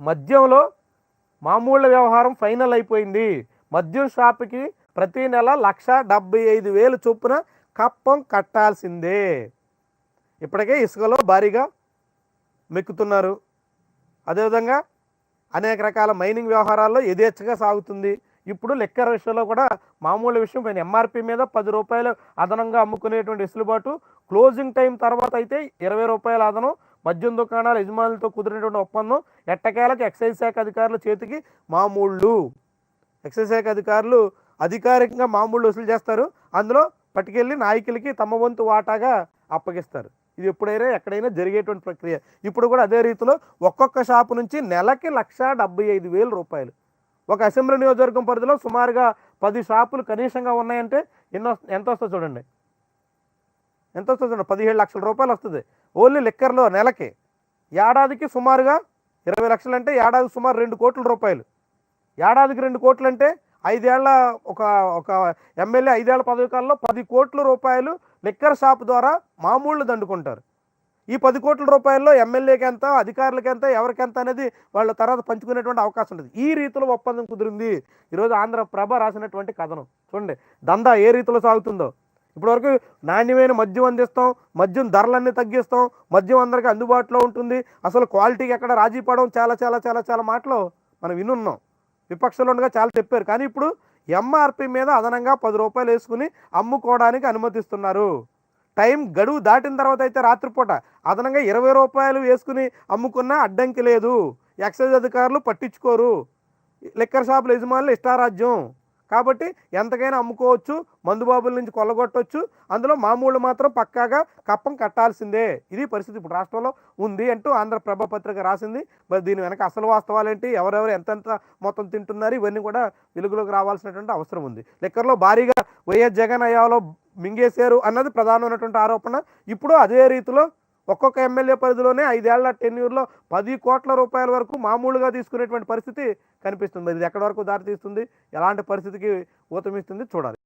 మద్యంలో మామూలు వ్యవహారం ఫైనల్ అయిపోయింది. మద్యం షాపుకి ప్రతి నెల 1,75,000 చొప్పున కప్పం కట్టాల్సిందే. ఇప్పటికే ఇసుకలో భారీగా మెక్కుతున్నారు. అదేవిధంగా అనేక రకాల మైనింగ్ వ్యవహారాల్లో యథేచ్ఛగా సాగుతుంది. ఇప్పుడు లిక్కర్ విషయంలో కూడా మామూలు విషయం పైన ఎంఆర్పి మీద ₹10 అదనంగా అమ్ముకునేటువంటి వెసులుబాటు. క్లోజింగ్ టైం తర్వాత అయితే ₹20 అదనం. మద్యం దుకాణాల యజమానులతో కుదిరినటువంటి ఒప్పందం ఎట్టకేలకు ఎక్సైజ్ శాఖ అధికారుల చేతికి మామూళ్ళు. ఎక్సైజ్ శాఖ అధికారులు అధికారికంగా మామూళ్ళు వసూలు చేస్తారు. అందులో పట్టుకెళ్ళి నాయకులకి తమ వంతు వాటాగా అప్పగిస్తారు. ఇది ఎప్పుడైనా ఎక్కడైనా జరిగేటువంటి ప్రక్రియ. ఇప్పుడు కూడా అదే రీతిలో ఒక్కొక్క షాపు నుంచి నెలకి ₹1,75,000. ఒక అసెంబ్లీ నియోజకవర్గం పరిధిలో సుమారుగా 10 షాపులు కనీసంగా ఉన్నాయంటే ఎంత వస్తుంది చూడండి. ఎంత వస్తుంది చూడండి, ₹17 లక్షల వస్తుంది ఓన్లీ లిక్కర్లో నెలకి. ఏడాదికి సుమారుగా 20 లక్షలు అంటే ఏడాదికి సుమారు ₹2 కోట్ల. ఏడాదికి 2 కోట్లు అంటే 5 ఏళ్ల ఒక ఎమ్మెల్యే 5 ఏళ్ల పదవి కాలంలో ₹10 కోట్ల లిక్కర్ షాప్ ద్వారా మామూళ్ళు దండుకుంటారు. ఈ ₹10 కోట్ల ఎమ్మెల్యేకి ఎంత, అధికారులకి ఎంత, ఎవరికెంత అనేది వాళ్ళ తర్వాత పంచుకునేటువంటి అవకాశం ఉంటుంది. ఈ రీతిలో ఒప్పందం కుదిరింది. ఈరోజు ఆంధ్రప్రభ రాసినటువంటి కథనం చూడండి, దందా ఏ రీతిలో సాగుతుందో. ఇప్పటివరకు నాణ్యమైన మద్యం అందిస్తాం, మద్యం ధరలన్నీ తగ్గిస్తాం, మద్యం అందరికీ అందుబాటులో ఉంటుంది, అసలు క్వాలిటీకి ఎక్కడ రాజీ పడడం, చాలా చాలా చాలా చాలా మాటలు మనం వినున్నాం. విపక్షంలో ఉండగా చాలా చెప్పారు. కానీ ఇప్పుడు ఎంఆర్పి మీద అదనంగా ₹10 వేసుకుని అమ్ముకోవడానికి అనుమతిస్తున్నారు. టైం గడువు దాటిన తర్వాత అయితే రాత్రిపూట అదనంగా ₹20 వేసుకుని అమ్ముకున్నా అడ్డంకి లేదు. ఎక్సైజ్ అధికారులు పట్టించుకోరు. లిక్కర్ షాపుల యజమానులు ఇష్టారాజ్యం కాబట్టి ఎంతకైనా అమ్ముకోవచ్చు, మందుబాబుల నుంచి కొల్లగొట్టవచ్చు. అందులో మామూలు మాత్రం పక్కాగా కప్పం కట్టాల్సిందే. ఇది పరిస్థితి ఇప్పుడు రాష్ట్రంలో ఉంది అంటూ ఆంధ్రప్రభ పత్రిక రాసింది. మరి దీని వెనక అసలు వాస్తవాలేంటి, ఎవరెవరు ఎంతెంత మొత్తం తింటున్నారు, ఇవన్నీ కూడా వెలుగులోకి రావాల్సినటువంటి అవసరం ఉంది. లిక్కర్లో భారీగా వైఎస్ జగన్ హయాంలో మింగేశారు అన్నది ప్రధానమైనటువంటి ఆరోపణ. ఇప్పుడు అదే రీతిలో ఒక్కొక్క ఎమ్మెల్యే పరిధిలోనే 5 ఏళ్ల టెన్యూర్లో ₹10 కోట్ల వరకు మామూలుగా తీసుకునేటువంటి పరిస్థితి కనిపిస్తుంది. ఇది ఎక్కడి వరకు దారి తీస్తుంది, ఎలాంటి పరిస్థితికి ఊతమిస్తుంది చూడాలి.